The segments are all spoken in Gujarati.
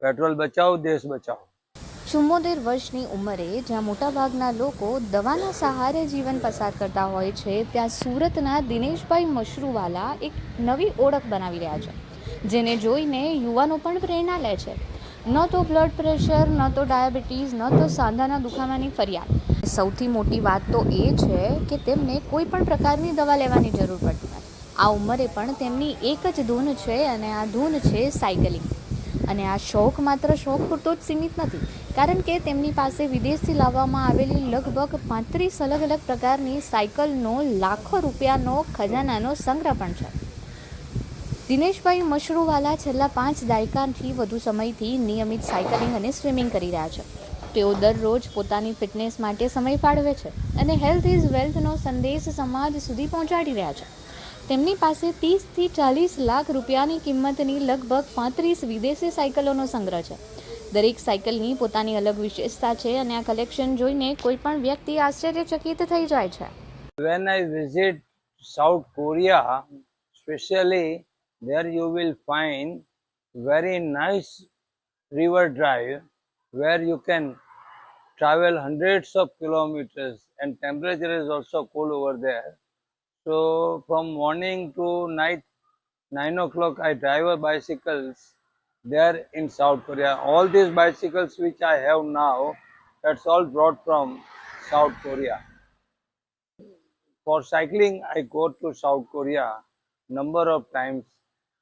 પેટ્રોલ બચાવો, દેશ બચાવો. 74 વર્ષની ઉંમરે જ્યાં મોટાભાગના લોકો દવાના સહારે જીવન પસાર કરતા હોય છે, ત્યાં સુરતના દિનેશભાઈ મશરૂવાલા એક નવી ઓળખ બનાવી રહ્યા છે, જેને જોઈને યુવાનો પણ પ્રેરણા લે છે. ન તો બ્લડ પ્રેશર, ન તો ડાયાબિટીસ, ન તો સાંધાના દુખાવાની ફરિયાદ. સૌથી મોટી વાત તો એ છે કે તેમને કોઈ પણ પ્રકારની દવા લેવાની જરૂર પડતી નથી. આ ઉંમરે પણ તેમની એક જ ધૂન છે, અને આ ધૂન છે સાયકલિંગ. અને આ શોખ માત્ર શોખ પૂરતો જ સીમિત નથી, કારણ કે તેમની પાસે વિદેશથી લાવવામાં આવેલી લગભગ 35 અલગ અલગ પ્રકારની સાયકલનો લાખો રૂપિયાનો ખજાનાનો સંગ્રહ પણ છે. દિનેશભાઈ મશરૂવાલા છેલ્લા 5 દાયકાથી વધુ સમયથી નિયમિત સાયકલિંગ અને સ્વિમિંગ કરી રહ્યા છે. તેઓ દરરોજ પોતાની ફિટનેસ માટે સમય ફાળવે છે અને હેલ્થ ઇઝ વેલ્થનો સંદેશ સમાજ સુધી પહોંચાડી રહ્યા છે. તેમની પાસે 30 થી 40 લાખ રૂપિયાની કિંમતની લગભગ 35 વિદેશી સાયકલોનો સંગ્રહ છે. દરેક સાયકલની પોતાની અલગ વિશેષતા છે, અને આ કલેક્શન જોઈને કોઈ પણ વ્યક્તિ આશ્ચર્યચકિત થઈ જાય છે. When I visit South Korea, especially there you will find very nice river drive where you can travel hundreds of kilometers, and temperature is also cool over there. So from morning to night 9 o'clock I drive a bicycles there in South Korea. All these bicycles which I have now, that's all brought from South Korea. For cycling I go to South Korea number of times,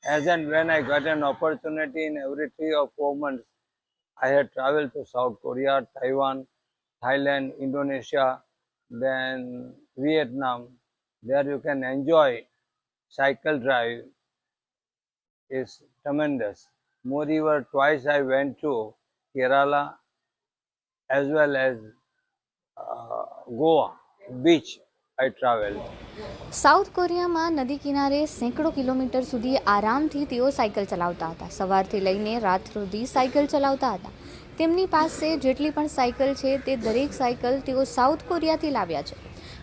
as and when I got an opportunity. In every 3 or 4 months I had traveled to South Korea, Taiwan, Thailand, Indonesia, then Vietnam. There you can enjoy cycle drive is tremendous. Moreover, twice I went to Kerala as well as Goa beach I traveled. South કોરિયામાં નદી કિનારે સેંકડો કિલોમીટર સુધી આરામથી તેઓ સાયકલ ચલાવતા હતા. સવારથી લઈને રાત સુધી સાયકલ ચલાવતા હતા. તેમની પાસે જેટલી પણ સાયકલ છે તે દરેક સાયકલ તેઓ સાઉથ કોરિયાથી લાવ્યા છે.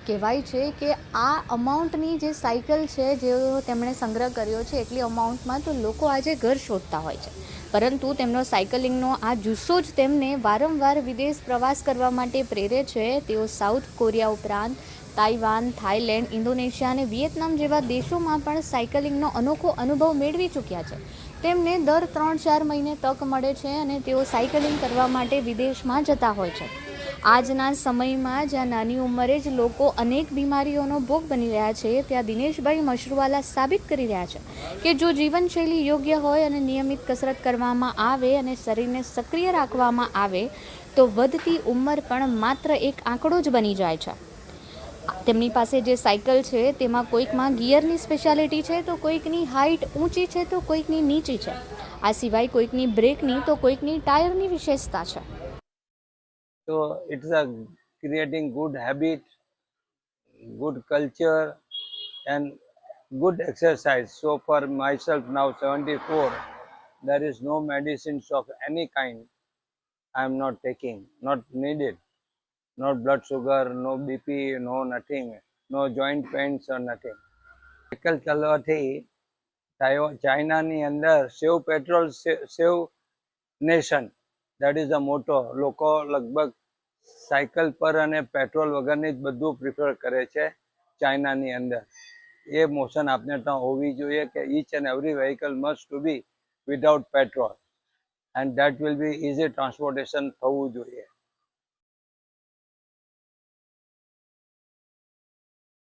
કહેવાય છે કે આ અમાઉન્ટની જે સાયકલ છે, જે તેમણે સંગ્રહ કર્યો છે, એટલી અમાઉન્ટમાં તો લોકો આજે ઘર શોધતા હોય છે. પરંતુ તેમનો સાયકલિંગનો આ જુસ્સો જ તેમને વારંવાર વિદેશ પ્રવાસ કરવા માટે પ્રેરે છે. તેઓ સાઉથ કોરિયા ઉપરાંત તાઇવાન, થાઇલેન્ડ, ઇન્ડોનેશિયા અને વિયેતનામ જેવા દેશોમાં પણ સાયકલિંગનો અનોખો અનુભવ મેળવી ચૂક્યા છે. તેમને દર 3-4 મહિને તક મળે છે અને તેઓ સાયકલિંગ કરવા માટે વિદેશમાં જતા હોય છે. આજના સમયમાં જ્યાં નાની ઉંમરે જ લોકો અનેક બીમારીઓનો ભોગ બની રહ્યા છે, ત્યાં દિનેશભાઈ મશરૂવાલા સાબિત કરી રહ્યા છે કે જો જીવનશૈલી યોગ્ય હોય અને નિયમિત કસરત કરવામાં આવે અને શરીરને સક્રિય રાખવામાં આવે તો વધતી ઉંમર પણ માત્ર એક આંકડો જ બની જાય છે. તેમની પાસે જે સાયકલ છે તેમાં કોઈકમાં ગિયરની સ્પેશિયાલિટી છે, તો કોઈકની હાઇટ ઊંચી છે, તો કોઈકની નીચી છે. આ સિવાય કોઈકની બ્રેકની તો કોઈકની ટાયરની વિશેષતા છે. So it's a creating good habit, good culture, and good exercise. So for myself now 74, there is no medicines of any kind I am not taking, not needed. Not blood sugar, no BP, no nothing, no joint pains or nothing. Cycle ચલાવવાથી ચાઇનાની અંદર save petrol save nation, that is a motto. લોકો લગભગ સાયકલ પર અને પેટ્રોલ વગરની જ બધું પ્રિફર કરે છે ચાઇનાની અંદર. એ મોશન આપણે ત્યાં હોવી જોઈએ કે each and every vehicle must to be without petrol, and that will be easy transportation થવું જોઈએ.